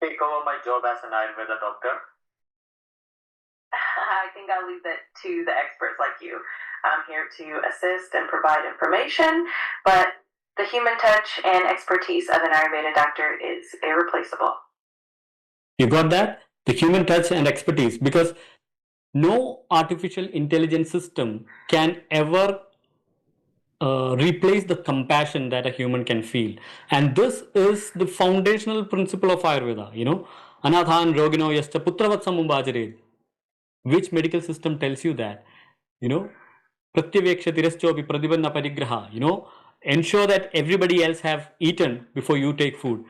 Take over my job as an Ayurveda doctor. I think I'll leave that to the experts like you. I'm here to assist and provide information, but the human touch and expertise of an Ayurveda doctor is irreplaceable. You got that? The human touch and expertise, because no artificial intelligence system can ever replace the compassion that a human can feel. And this is the foundational principle of Ayurveda, Anathan Rogino Yasta Putravatsam Umbajare. Which medical system tells you that? Pratyaveksha tiraschopi pradibandha parigraha, ensure that everybody else have eaten before you take food.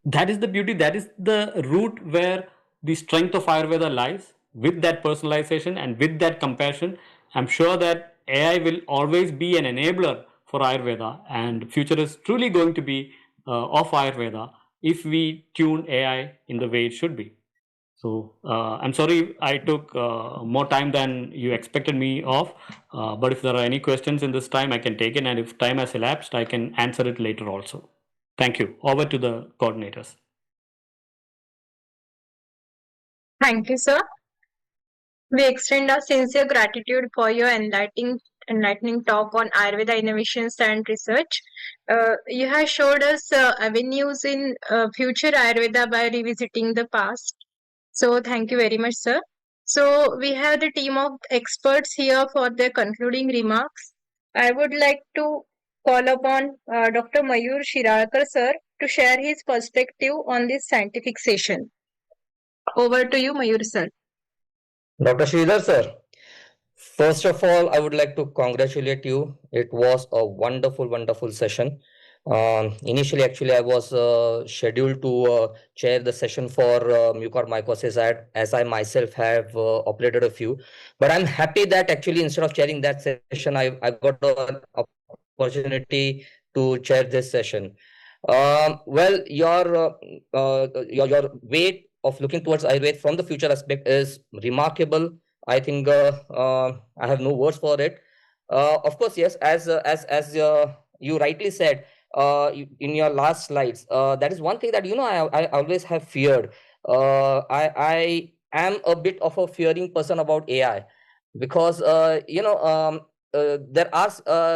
That is the beauty, that is the root where the strength of Ayurveda lies, with that personalization and with that compassion. I'm sure that AI will always be an enabler for Ayurveda, and future is truly going to be of Ayurveda. if we tune AI in the way it should be. So I'm sorry I took more time than you expected me of, but if there are any questions in this time, I can take it, and if time has elapsed, I can answer it later also. Thank you. Over to the coordinators. Thank you, sir. We extend our sincere gratitude for your enlightening talk on Ayurveda innovations and research. You have showed us avenues in future Ayurveda by revisiting the past. So thank you very much, sir. So we have the team of experts here for their concluding remarks. I would like to call upon Dr. Mayur Shiralkar, sir, to share his perspective on this scientific session. Over to you, Mayur, sir. Dr. Sridhar, sir, first of all, I would like to congratulate you. It was a wonderful, wonderful session. Initially, actually, I was scheduled to chair the session for mucormycosis as I myself have operated a few. But I'm happy that actually instead of chairing that session, I got an opportunity to chair this session. Well, your way of looking towards Ayurveda from the future aspect is remarkable. I think I have no words for it. Of course, yes, as you rightly said in your last slides, that is one thing that I always have feared. I am a bit of a fearing person about AI because there are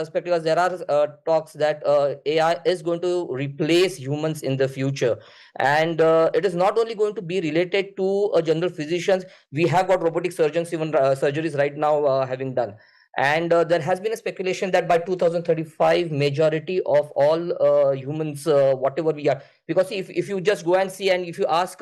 speculations, there are talks that AI is going to replace humans in the future, and it is not only going to be related to general physicians. We have got robotic surgeons, even surgeries right now having done. And there has been a speculation that by 2035, majority of all humans, whatever we are, because if you just go and see, and if you ask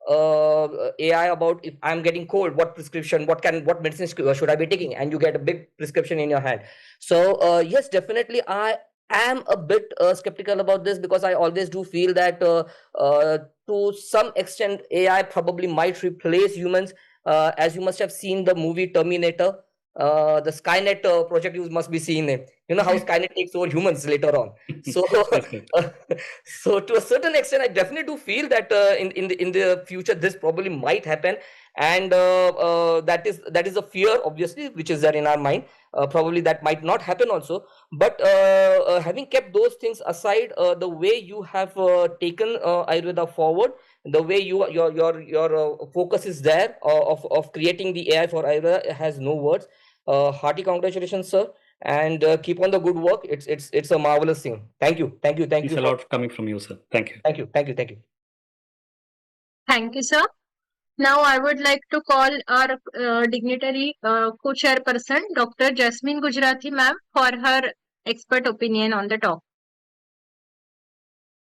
AI about if I'm getting cold, what prescription, what medicine should I be taking, and you get a big prescription in your hand. So yes, definitely I am a bit skeptical about this, because I always do feel that to some extent AI probably might replace humans. As you must have seen the movie Terminator, the Skynet project, you must be seeing it. You know how Skynet takes over humans later on. So, so to a certain extent, I definitely do feel that in the future this probably might happen, and that is a fear, obviously, which is there in our mind. Probably that might not happen also. But having kept those things aside, the way you have taken Ayurveda forward, the way your focus is there of creating the AI for Ayurveda has no words. Hearty congratulations, sir, and keep on the good work. It's a marvelous thing. Thank you. Thanks a lot coming from you, sir. Thank you. Thank you. Thank you, sir. Now I would like to call our dignitary co-chairperson, Dr. Jasmine Gujarati ma'am, for her expert opinion on the talk.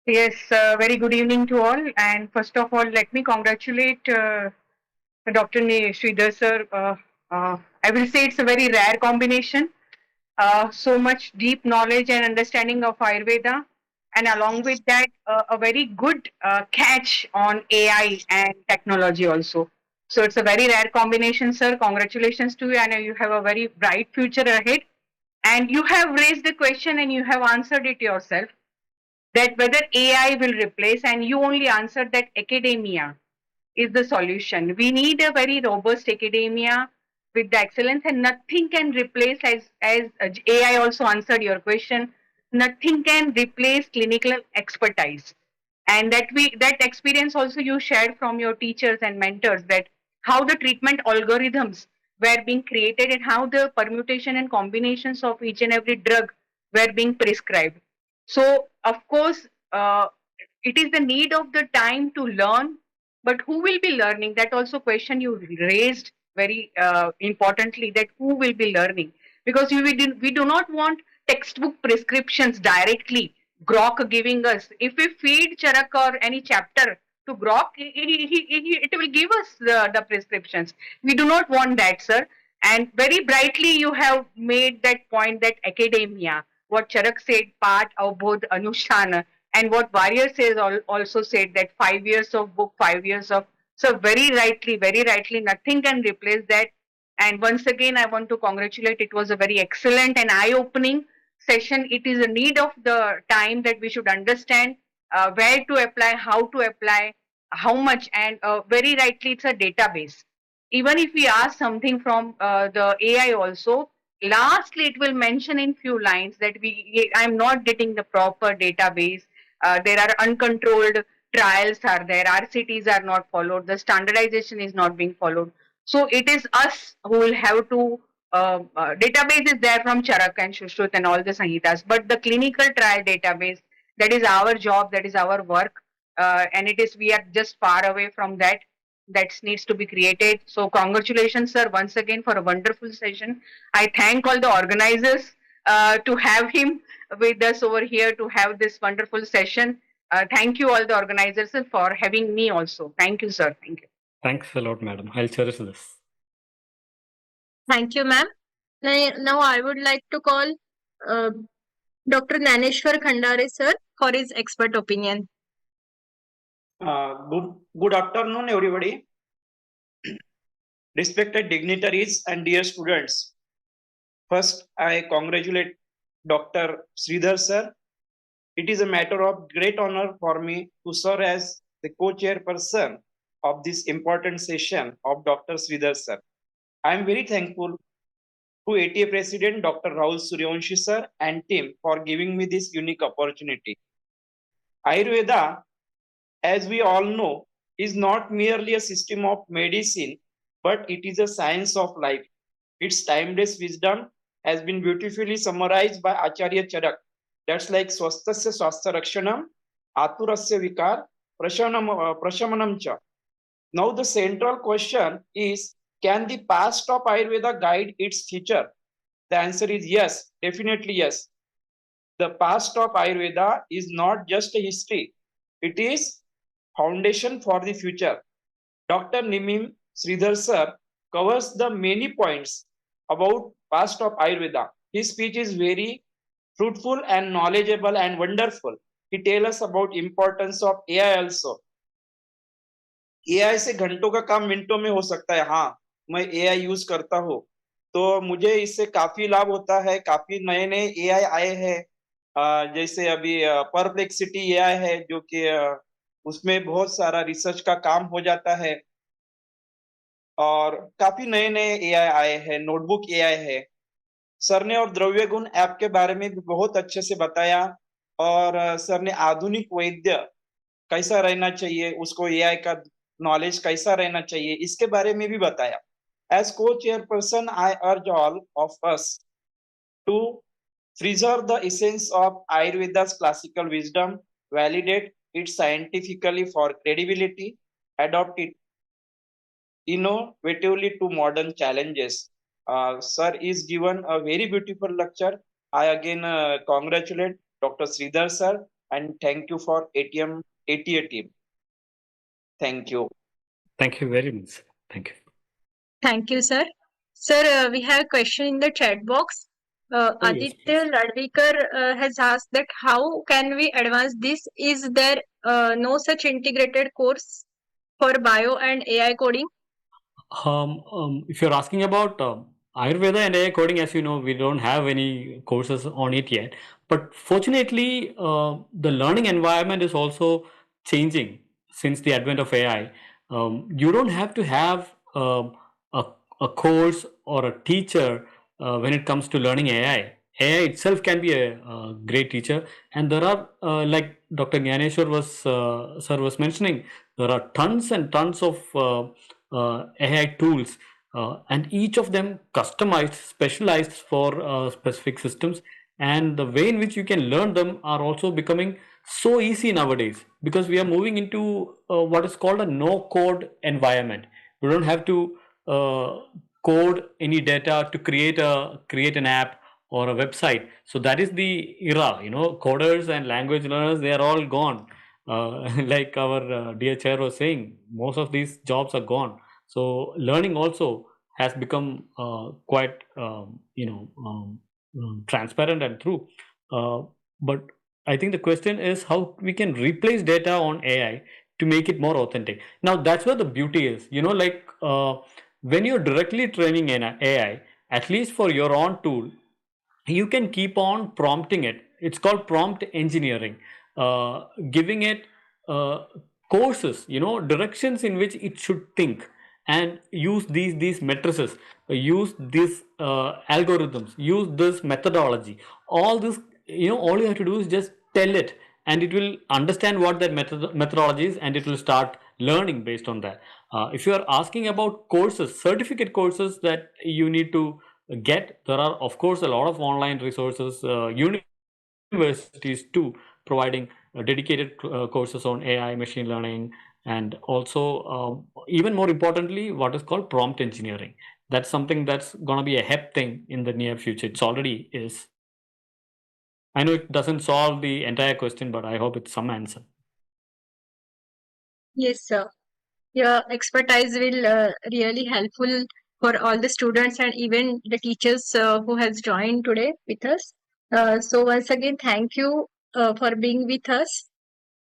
Yes, very good evening to all. And first of all, let me congratulate Dr. Sridhar sir. I will say it's a very rare combination. So much deep knowledge and understanding of Ayurveda, and along with that, a very good catch on AI and technology also. So it's a very rare combination, sir. Congratulations to you, and you have a very bright future ahead. And you have raised the question and you have answered it yourself, that whether AI will replace, and you only answered that academia is the solution. We need a very robust academia with the excellence, and nothing can replace, as AI also answered your question, nothing can replace clinical expertise. And that experience also you shared from your teachers and mentors, that how the treatment algorithms were being created and how the permutation and combinations of each and every drug were being prescribed. So of course, it is the need of the time to learn, but who will be learning? That also question you raised very importantly, that who will be learning? Because we do not want textbook prescriptions directly, Grok giving us. If we feed Charak or any chapter to Grok, it will give us the prescriptions. We do not want that, sir. And very brightly you have made that point, that academia, what Charak said, part of both Anushtana, and what Warrior says also said, that 5 years of book, 5 years of. So very rightly, nothing can replace that. And once again, I want to congratulate. It was a very excellent and eye-opening session. It is a need of the time that we should understand where to apply, how to apply, how much, and very rightly, it's a database. Even if we ask something from the AI also, lastly it will mention in few lines that I'm not getting the proper database. There are uncontrolled trials are there, RCTs are not followed, the standardization is not being followed. So it is us who will have to database is there from Charak and Shushrut and all the Sanhitas, but the clinical trial database, that is our job, that is our work, and it is we are just far away from that. That needs to be created. So congratulations, sir, once again for a wonderful session. I thank all the organizers to have him with us over here to have this wonderful session. Thank you all the organizers for having me also. Thank you, sir. Thank you. Thanks a lot, madam. I'll cherish this. Thank you, ma'am. Now I would like to call Dr. Naneshwar Khandare, sir, for his expert opinion. Good afternoon, everybody. Respected dignitaries and dear students. First, I congratulate Dr. Sridhar, sir. It is a matter of great honor for me to serve as the co-chairperson of this important session of Dr. Sridhar, sir. I am very thankful to ATA President Dr. Rahul Suryavanshi, sir, and team for giving me this unique opportunity. Ayurveda, as we all know, is not merely a system of medicine, but it is a science of life. Its timeless wisdom has been beautifully summarized by Acharya Charak. That's like swastasya swastha rakshanam, aturasya vikar, prashamanam cha. Now the central question is, can the past of Ayurveda guide its future? The answer is yes, definitely yes. The past of Ayurveda is not just a history, it is foundation for the future. Dr. Nimin Sridhar sir covers the many points about past of Ayurveda. His speech is very fruitful and knowledgeable and wonderful. He tells us about importance of AI also. AI से घंटों का काम मिनटों में हो सकता है. हाँ, मैं AI यूज करता हूँ, तो मुझे इससे काफी लाभ होता है. काफी नए नए AI आए हैं, जैसे अभी परप्लेक्सिटी AI है, जो कि उसमें बहुत सारा रिसर्च का काम हो जाता है. और काफी नए नए AI आए हैं, नोटबुक AI है. सर ने और द्रव्य गुण ऐप के बारे में भी बहुत अच्छे से बताया, और सर ने आधुनिक वैद्य कैसा रहना चाहिए, उसको AI का नॉलेज कैसा रहना चाहिए, इसके बारे में भी बताया. As co-chairperson, I urge all of us to preserve the essence of Ayurveda's classical wisdom, validate it scientifically for credibility, adopt it innovatively to modern challenges. Sir is given a very beautiful lecture. I again congratulate Dr. Sridhar sir and thank you for ATA team. Thank you. Thank you very much. Thank you. Thank you, sir. Sir, we have a question in the chat box. yes, Aditya Ladvikar has asked that how can we advance this? Is there no such integrated course for bio and AI coding? If you're asking about Ayurveda and AI coding, as you know, we don't have any courses on it yet. But fortunately, the learning environment is also changing since the advent of AI. You don't have to have a course or a teacher when it comes to learning AI. AI itself can be a great teacher, and there are like Dr. Gyaneshwar sir was mentioning, there are tons and tons of AI tools, and each of them customized, specialized for specific systems, and the way in which you can learn them are also becoming so easy nowadays, because we are moving into what is called a no code environment. You don't have to code any data to create an app or a website. So that is the era, coders and language learners, they are all gone. Like our dear chair was saying, most of these jobs are gone. So learning also has become quite transparent and true. But I think the question is how we can replace data on AI to make it more authentic. Now that's where the beauty is. When you're directly training an AI, at least for your own tool, you can keep on prompting it. It's called prompt engineering. giving it courses, directions in which it should think, and use these matrices, use these algorithms, use this methodology. All this, all you have to do is just tell it, and it will understand what that methodology is, and it will start learning based on that. If you are asking about courses, certificate courses that you need to get, there are of course a lot of online resources, universities too, providing dedicated courses on AI, machine learning, and also even more importantly, what is called prompt engineering. That's something that's going to be a hep thing in the near future. It's already is. I know it doesn't solve the entire question, but I hope it's some answer. Yes, sir. Your expertise will really helpful for all the students and even the teachers who has joined today with us. So once again, thank you for being with us.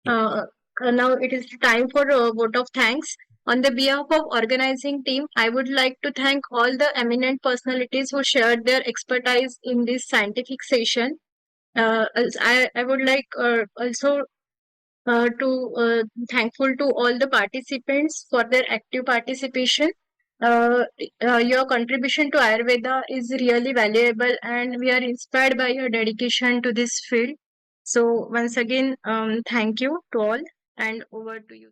Now it is time for a vote of thanks. On the behalf of organizing team, I would like to thank all the eminent personalities who shared their expertise in this scientific session. I would like also thankful to all the participants for their active participation. Your contribution to Ayurveda is really valuable, and we are inspired by your dedication to this field. So once again, thank you to all, and over to you.